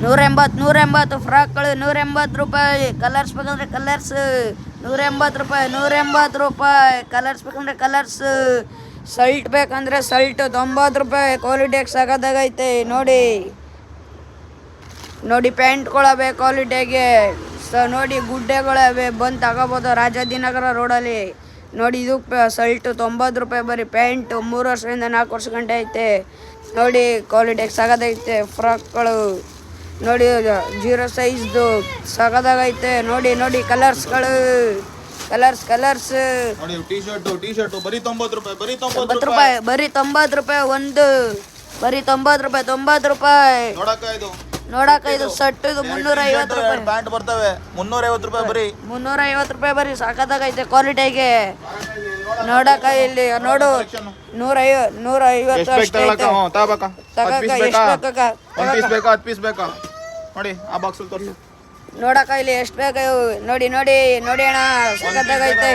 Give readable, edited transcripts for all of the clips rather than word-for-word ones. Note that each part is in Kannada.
180 ಫ್ರಾಕ್ಗಳು 180 ರೂಪಾಯಿ. ಕಲರ್ಸ್ ಬೇಕಂದ್ರೆ ಕಲರ್ಸ್ 180 ರೂಪಾಯಿ 180 ರೂಪಾಯಿ. ಕಲರ್ಸ್ ಬೇಕಂದ್ರೆ ಕಲರ್ಸ್. ಸಲ್ಟ್ ಬೇಕಂದ್ರೆ ಸಲ್ಟ್ 90 ರೂಪಾಯಿ. ಕ್ವಾಲಿಟಿಯಾಗಿ ಸಗದಾಗೈತೆ ನೋಡಿ ಪ್ಯಾಂಟ್ಗಳವೆ ಕ್ವಾಲಿಟಿಯಾಗೆ. ನೋಡಿ ಗುಡ್ಡೆಗಳವೆ, ಬಂದು ತಗೋಬೋದು ರಾಜಾಜಿನಗರ ರೋಡಲ್ಲಿ. ನೋಡಿ ಇದು ಸಲ್ಟು 90 ರೂಪಾಯಿ ಬರೀ. ಪ್ಯಾಂಟು 3 ವರ್ಷದಿಂದ 4 ವರ್ಷ ಗಂಟೆ ಐತೆ. ನೋಡಿ ಕ್ವಾಲಿಟಿಯಾಗಿ ಸಗದೈತೆ. ಫ್ರಾಕ್ಗಳು ನೋಡಿ 0 ಸೈಜ್ದು ಸಗದಾಗೈತೆ. ನೋಡಿ ಕಲರ್ಸ್ಗಳು ಕಲರ್ಸ್ ನೋಡಿ. ಟಿ ಶರ್ಟ್ ಬರೀ 90 ರೂಪಾಯಿ ಬರೀ 90 ರೂಪಾಯಿ ಒಂದು. ಬರೀ 90 ರೂಪಾಯಿ. ನೋಡಕ್ಕ ಇದು ಸೆಟ್ ಇದು 350 ರೂಪಾಯಿ. ಪ್ಯಾಂಟ್ ಬರ್ತವೆ 350 ರೂಪಾಯಿ ಬರೀ. 350 ರೂಪಾಯಿ ಬರೀ. ಸಾಕಾಗೈತೆ ಕ್ವಾಲಿಟಿಗೆ. ನೋಡಕ್ಕ ಇಲ್ಲಿ ನೋಡು 150 ಅಷ್ಟೇ ಐತೆ. ನೋಡಿ ಆ ಬಾಕ್ಸ್ ತೋರಿಸು. ನೋಡಕ್ಕ ಇಲ್ಲಿ ಎಷ್ಟು ಬೇಕು ನೋಡಿ ಅಣ್ಣ ಸಖತ್ತಾಗೈತೆ.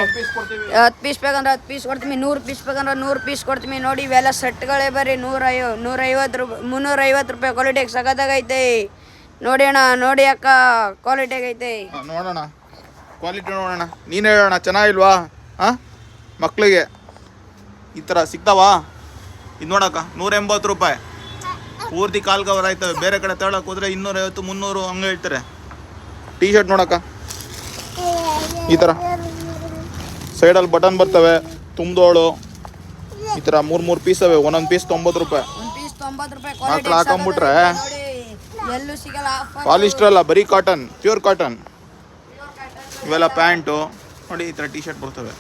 10 ಪೀಸ್ ಬೇಕಂದ್ರೆ 10 ಪೀಸ್ ಕೊಡ್ತೀವಿ. 100 ಪೀಸ್ ಬೇಕಂದ್ರೆ 100 ಪೀಸ್ ಕೊಡ್ತೀವಿ. ನೋಡಿ ಇವೆಲ್ಲ ಸೆಟ್ಗಳೇ ಬರೀ 150 ರೂಪಾಯಿ 350 ರೂಪಾಯಿ. ಕ್ವಾಲಿಟಿಗೆ ಸಖತ್ತಾಗೈತೆ. ನೋಡಿ ಅಣ್ಣ ನೋಡಿ ಅಕ್ಕ ಕ್ವಾಲಿಟಿ ಆಗೈತೆ. ನೋಡೋಣ ಕ್ವಾಲಿಟಿ ನೋಡೋಣ. ನೀನು ಹೇಳೋಣ ಚೆನ್ನಾಗಿಲ್ವಾ? ಮಕ್ಕಳಿಗೆ ಈ ಥರ ಸಿಗ್ತಾವಾ? ಇದು ನೋಡಕ್ಕ 180 ರೂಪಾಯಿ ಪೂರ್ತಿ ಕಾಲ್ ಕವರ್ ಆಯ್ತವೆ. ಬೇರೆ ಕಡೆ ತಗೊಳಕ್ಕೆ ಹೋದ್ರೆ 250 300 ಹಂಗೆ ಹೇಳ್ತಾರೆ. ಟಿ ಶರ್ಟ್ ನೋಡಕ್ಕ ಈ ಥರ ಸೈಡಲ್ಲಿ ಬಟನ್ ಬರ್ತವೆ, ತುಂಬ್ದೋಳು ಈ ಥರ 3 ಪೀಸ್ ಅವೆ. ಒಂದೊಂದು ಪೀಸ್ 90 ರೂಪಾಯಿ. ಮಕ್ಳು ಹಾಕೊಂಬಿಟ್ರೆ ಪಾಲಿಸ್ಟರ್ ಅಲ್ಲ, ಬರೀ ಕಾಟನ್, ಪ್ಯೂರ್ ಕಾಟನ್. ಇವೆಲ್ಲ ಪ್ಯಾಂಟು ನೋಡಿ ಈ ಥರ ಟಿ ಶರ್ಟ್ ಬರ್ತವೆ.